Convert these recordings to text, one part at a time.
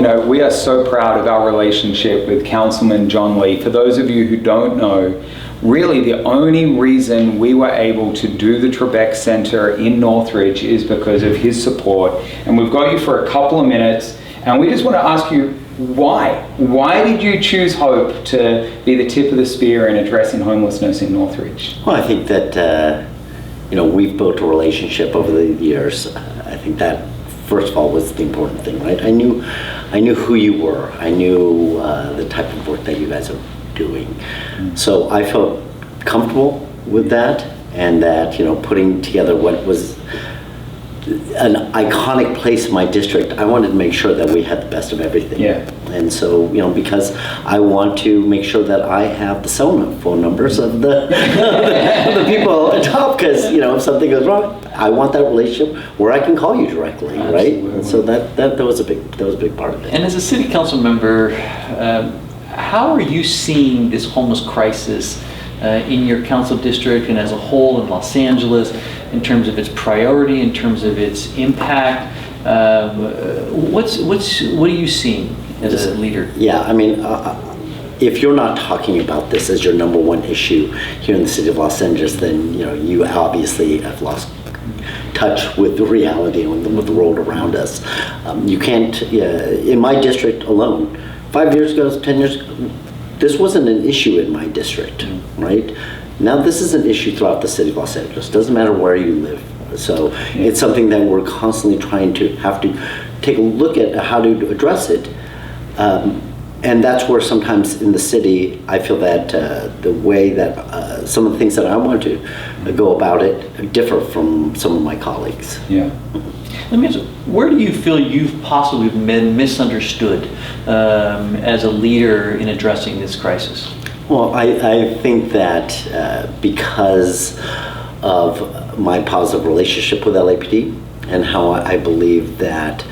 we are so proud of our relationship with Councilman John Lee. For those of you who don't know, really the only reason we were able to do the Trebek Center in Northridge is because of his support. And we've got you for a couple of minutes, and we just want to ask you, why? Why did you choose Hope to be the tip of the spear in addressing homelessness in Northridge? Well, I think that, we've built a relationship over the years. I think that, first of all, was the important thing, right? I knew who you were. I knew the type of work that you guys are doing. Mm-hmm. So I felt comfortable with that, and that, putting together what was an iconic place in my district, I wanted to make sure that we had the best of everything. Yeah. And so, because I want to make sure that I have the cell phone numbers of the, of the people at top, because, if something goes wrong, I want that relationship where I can call you directly, Absolutely. Right? And so that was a big part of it. And as a city council member, how are you seeing this homeless crisis in your council district and as a whole in Los Angeles, in terms of its priority, in terms of its impact? What are you seeing as a leader? Yeah, if you're not talking about this as your number one issue here in the city of Los Angeles, then you obviously have lost touch with the reality and with the world around us. You can't, in my district alone, 5 years ago, 10 years ago, this wasn't an issue in my district, right? Now this is an issue throughout the city of Los Angeles. Doesn't matter where you live. So it's something that we're constantly trying to have to take a look at how to address it. And that's where sometimes in the city, I feel that the way that some of the things that I want to go about it differ from some of my colleagues. Yeah. Let me ask, where do you feel you've possibly been misunderstood as a leader in addressing this crisis? Well, I think that because of my positive relationship with LAPD and how I believe that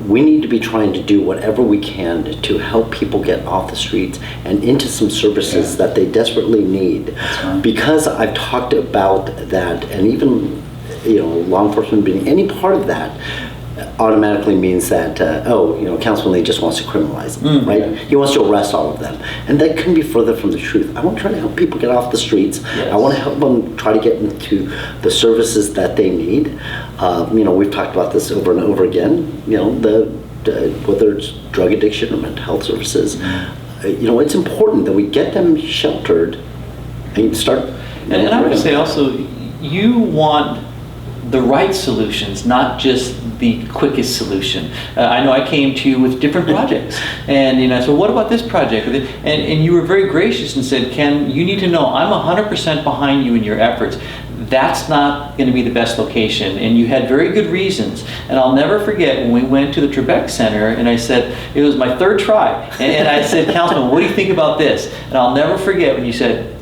we need to be trying to do whatever we can to help people get off the streets and into some services that they desperately need. Right. Because I've talked about that, and even law enforcement being any part of that automatically means that Councilman Lee just wants to criminalize them, right? He wants to arrest all of them, and that couldn't be further from the truth. I want to try to help people get off the streets. Yes. I want to help them try to get into the services that they need. We've talked about this over and over again. Whether it's drug addiction or mental health services, it's important that we get them sheltered and start. And I would say also, you want the right solutions, not just the quickest solution. I know I came to you with different projects, and I said, what about this project? And you were very gracious and said, Ken, you need to know I'm 100% behind you in your efforts. That's not going to be the best location, and you had very good reasons. And I'll never forget when we went to the Trebek Center, and I said, it was my third try, and I said, Councilman, what do you think about this? And I'll never forget when you said,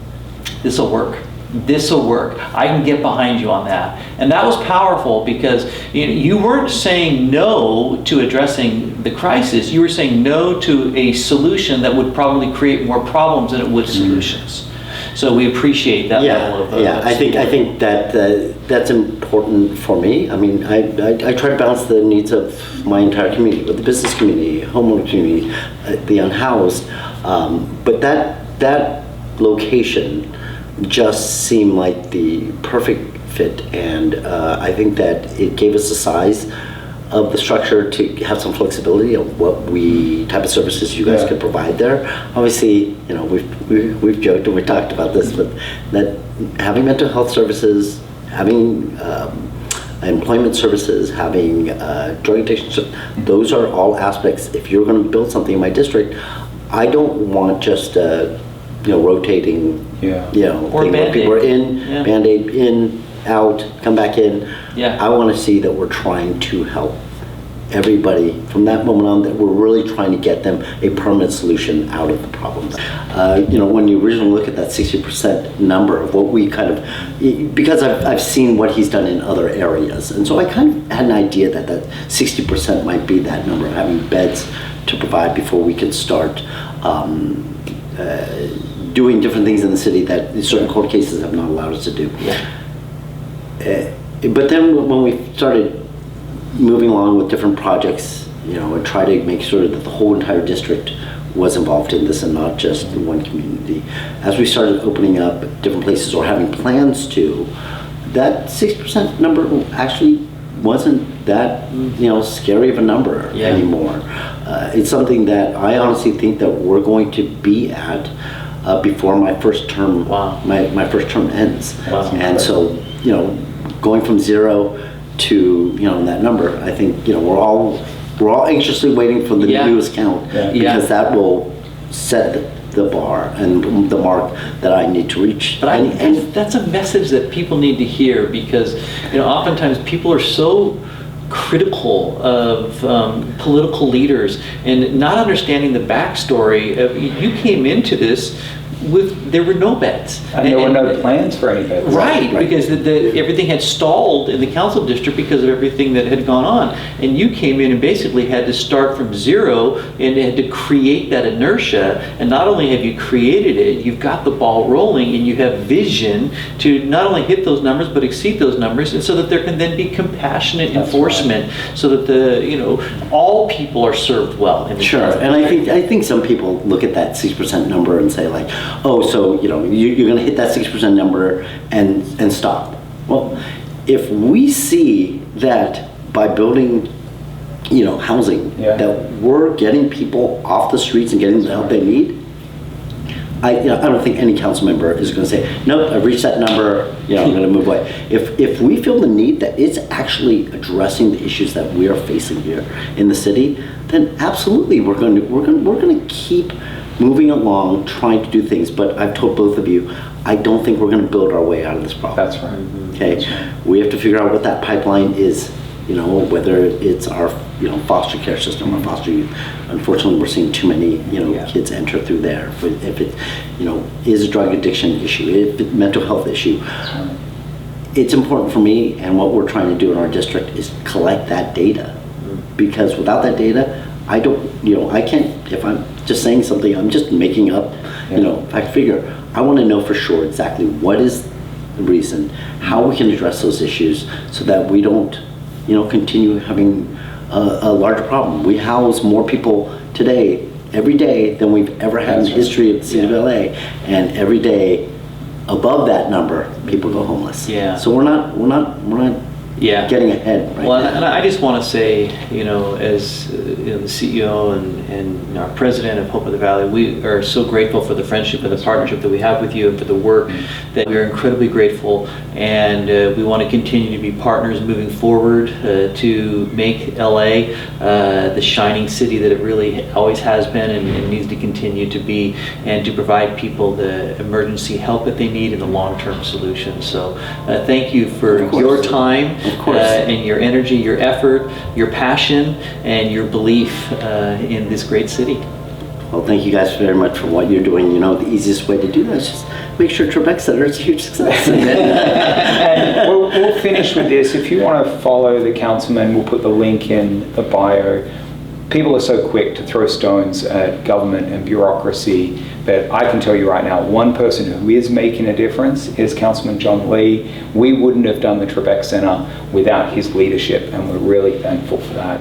this will work. This will work. I can get behind you on that. And that was powerful, because you weren't saying no to addressing the crisis. You were saying no to a solution that would probably create more problems than it would solutions. So we appreciate that level of I think that that's important for me. I try to balance the needs of my entire community, with the business community, homeowner community, the unhoused. But that location just seemed like the perfect fit, and I think that it gave us the size of the structure to have some flexibility of what type of services you guys could provide there. Obviously, we've joked and we talked about this, but that having mental health services, having employment services, having drug addiction, those are all aspects. If you're going to build something in my district, I don't want just rotating, or thing where people are in, Band-Aid, in, out, come back in. I want to see that we're trying to help everybody from that moment on, that we're really trying to get them a permanent solution out of the problems. When you originally look at that 60% number of what we because I've seen what he's done in other areas, and so I kind of had an idea that 60% might be that number of having beds to provide before we can start doing different things in the city that certain court cases have not allowed us to do. But then when we started moving along with different projects and try to make sure that the whole entire district was involved in this and not just in one community. As we started opening up different places or having plans to, that 6% number actually wasn't that scary of a number anymore. It's something that I honestly think that we're going to be at before my first term. Wow. My first term ends. Wow. And so going from 0 to that number, I think we're all anxiously waiting for the newest count because that will set the bar and the mark that I need to reach. But that's a message that people need to hear, because oftentimes people are so critical of political leaders and not understanding the backstory. You came into this there were no beds. And there were no plans for any beds. Right, because everything had stalled in the council district because of everything that had gone on. And you came in and basically had to start from 0 and had to create that inertia. And not only have you created it, you've got the ball rolling and you have vision to not only hit those numbers but exceed those numbers, and so that there can then be compassionate enforcement, so that all people are served well. In the Sure, and I think some people look at that 6% number and say like, oh, so you're going to hit that 6% number and stop. Well, if we see that by building housing that we're getting people off the streets and getting the help they need, I don't think any council member is going to say, nope, I've reached that number, I'm going to move away. If we feel the need that it's actually addressing the issues that we are facing here in the city, then absolutely we're going to keep moving along, trying to do things. But I've told both of you, I don't think we're going to build our way out of this problem. That's right. Okay, That's right. We have to figure out what that pipeline is. Whether it's our foster care system or foster youth. Unfortunately, we're seeing too many kids enter through there. If it is a drug addiction issue, if it's a mental health issue. Right. It's important for me, and what we're trying to do in our district is collect that data, because without that data, I can't, if I'm just saying something, I'm just making up, fact figure. I want to know for sure exactly what is the reason, how we can address those issues so that we don't, continue having a larger problem. We house more people today, every day, than we've ever had in the history of the city of LA, and every day above that number, people go homeless. Yeah. So we're not getting ahead right well, now. And I just want to say, as the CEO and our president of Hope of the Valley, we are so grateful for the friendship and the partnership that we have with you, and for the work that we are incredibly grateful. And we want to continue to be partners moving forward to make LA the shining city that it really always has been and needs to continue to be, and to provide people the emergency help that they need and the long-term solutions. So thank you for your time. Of course. And your energy, your effort, your passion, and your belief in this great city. Well, thank you guys very much for what you're doing. The easiest way to do that is just make sure Trebek Center is a huge success. And we'll finish with this. If you want to follow the councilman, we'll put the link in the bio. People are so quick to throw stones at government and bureaucracy, but I can tell you right now, one person who is making a difference is Councilman John Lee. We wouldn't have done the Trebek Center without his leadership, and we're really thankful for that.